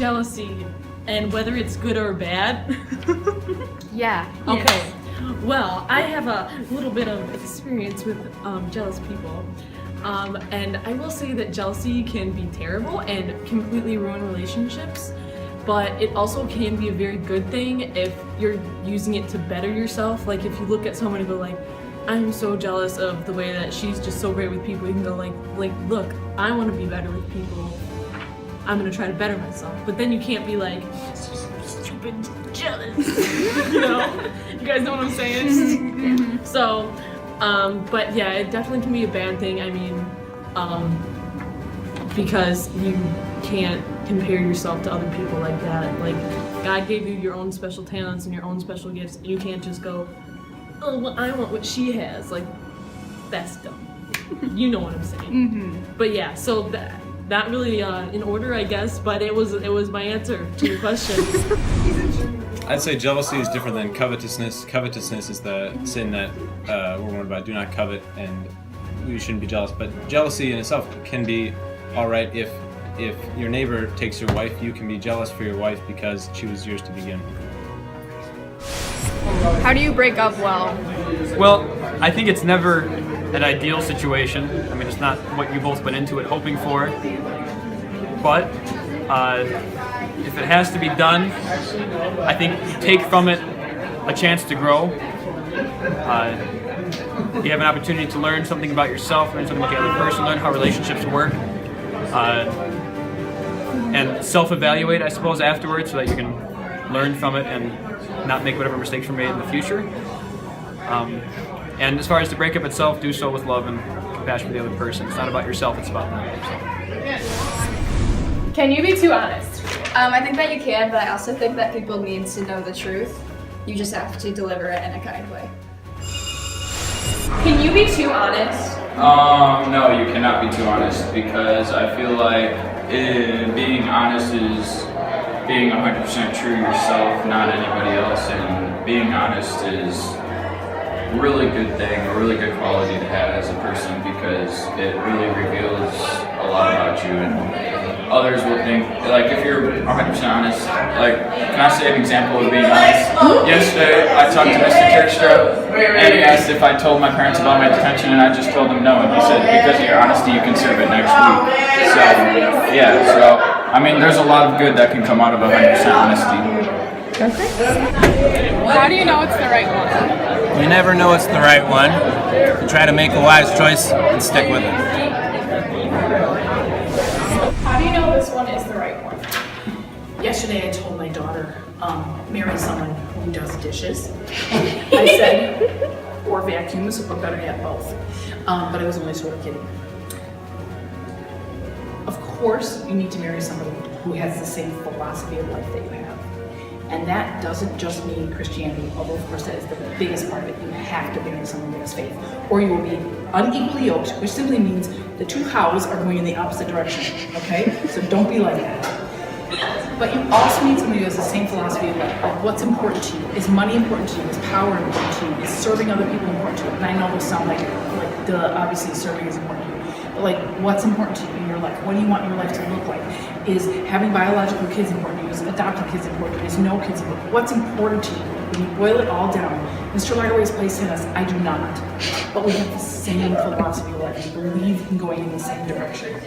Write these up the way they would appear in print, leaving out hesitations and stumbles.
jealousy and whether it's good or bad? Yeah. Okay. Yes. Well, I have a little bit of experience with jealous people. And I will say that jealousy can be terrible and completely ruin relationships, but it also can be a very good thing if you're using it to better yourself. Like if you look at someone and go like, I'm so jealous of the way that she's just so great with people, you can go like look, I want to be better with people. I'm gonna try to better myself. But then you can't be like, stupid jealous. You know? You guys know what I'm saying? So, but yeah, it definitely can be a bad thing. I mean, because you can't compare yourself to other people like that. Like, God gave you your own special talents and your own special gifts, and you can't just go, oh, well, I want what she has. Like, that's dumb. You know what I'm saying? But yeah, so that really in order, I guess. But it was my answer to your question. I'd say jealousy is different than covetousness. Covetousness is the sin that we're warned about. Do not covet, and you shouldn't be jealous. But jealousy in itself can be all right if your neighbor takes your wife. You can be jealous for your wife because she was yours to begin with. How do you break up well? Well, I think it's never an ideal situation. I mean, it's not what you both went into it hoping for. But if it has to be done, I think you take from it a chance to grow. You have an opportunity to learn something about yourself, learn something about the other person, learn how relationships work, and self-evaluate, I suppose, afterwards so that you can learn from it and not make whatever mistakes were made in the future. And as far as the breakup itself, do so with love and compassion for the other person. It's not about yourself, it's about them. Can you be too honest? I think that you can, but I also think that people need to know the truth. You just have to deliver it in a kind way. Can you be too honest? No, you cannot be too honest because I feel like being honest is being 100% true yourself, not anybody else, and being honest is a really good thing, a really good quality to have as a person because it really reveals a lot about you and others will think, like if you're 100% honest, like can I say an example of being honest? Yesterday I talked to Mr. Terkstra and he asked if I told my parents about my detention and I just told him no and he said because of your honesty you can serve it next week. So yeah, so I mean there's a lot of good that can come out of 100% honesty. How do you know it's the right one? You never know it's the right one. You try to make a wise choice and stick with it. How do you know this one is the right one? Yesterday I told my daughter, marry someone who does dishes. I said, or vacuums, or better yet, both. But I was only sort of kidding. Of course, you need to marry somebody who has the same philosophy of life that you have. And that doesn't just mean Christianity, although of course that is the biggest part of it. You have to marry someone who has faith, or you will be unequally yoked, which simply means the two hows are going in the opposite direction, okay? So don't be like that. But you also need somebody who has the same philosophy of life. Like what's important to you? Is money important to you? Is power important to you? Is serving other people important to you? And I know those sound like duh, obviously serving is important to you. But like what's important to you in your life? What do you want your life to look like? Is having biological kids important to you? Is adopting kids important to you? Is no kids important to you? What's important to you? When you boil it all down, Mr. Largo is placed in us, I do not. But we have the same philosophy of life. We believe in going in the same direction.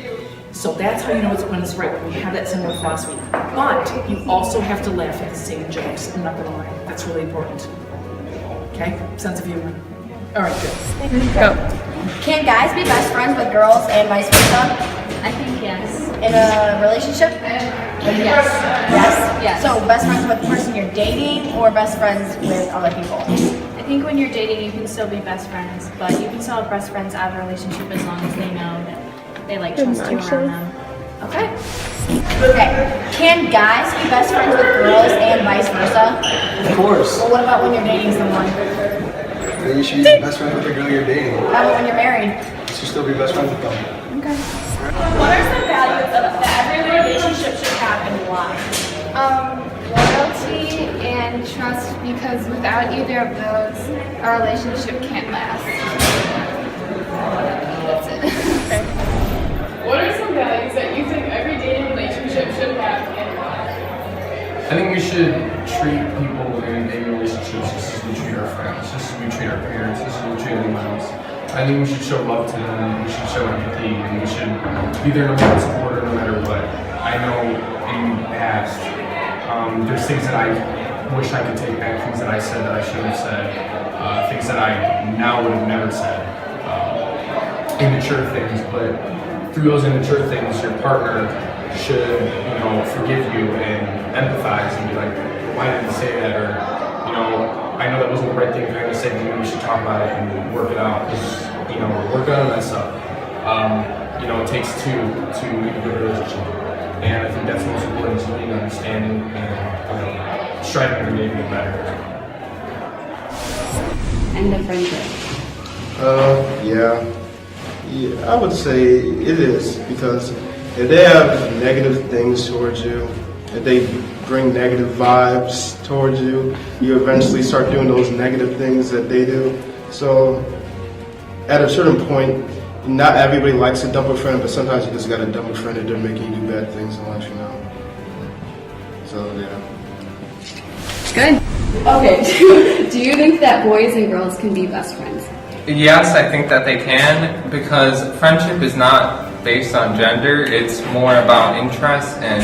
So that's how you know it's when it's right, when we have that similar philosophy. But you also have to laugh at the same jokes. I'm not gonna lie, that's really important. Okay, sense of humor. All right, good. Go. Can guys be best friends with girls and vice versa? I think yes. In a relationship? Yes. Yes? So best friends with the person you're dating or best friends with other people? I think when you're dating, you can still be best friends, but you can still have best friends out of a relationship as long as they know that they like trust you around them. Okay. Okay. Can guys be best friends with girls and vice versa? Of course. Well, what about when you're dating someone? Then you should be best friends with the girl you're dating. How about when you're married? You should still be best friends with them. Okay. What are some values that every relationship should have and why? Loyalty and trust, because without either of those, our relationship can't last. That's it. What are some values that you think every dating relationship should have and why? should treat people in relationships just as we treat our friends, just as we treat our parents, just as we treat anyone else. I think we should show love to them, we should show empathy, and we should be there no matter support or no matter what. I know in the past, there's things that I wish I could take back, things that I said that I shouldn't have said, things that I now would have never said, immature things, but through those immature things, your partner should, forgive you and empathize and be like, why didn't you say that? Or, I know that wasn't the right thing for him to say, maybe we should talk about it and work it out. Because, we're gonna mess up. It takes two to make a good relationship. And I think that's the most important, is being understanding and striving every day to get better. And the friendship. Yeah, I would say it is, because if they have negative things towards you, if they bring negative vibes towards you, you eventually start doing those negative things that they do. So at a certain point, not everybody likes to dump a friend, but sometimes you just gotta dump a friend if they're making you do bad things in life, So yeah. Good. Okay, do you think that boys and girls can be best friends? Yes, I think that they can, because friendship is not based on gender. It's more about interest and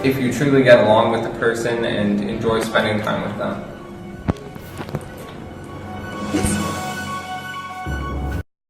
if you truly get along with the person and enjoy spending time with them.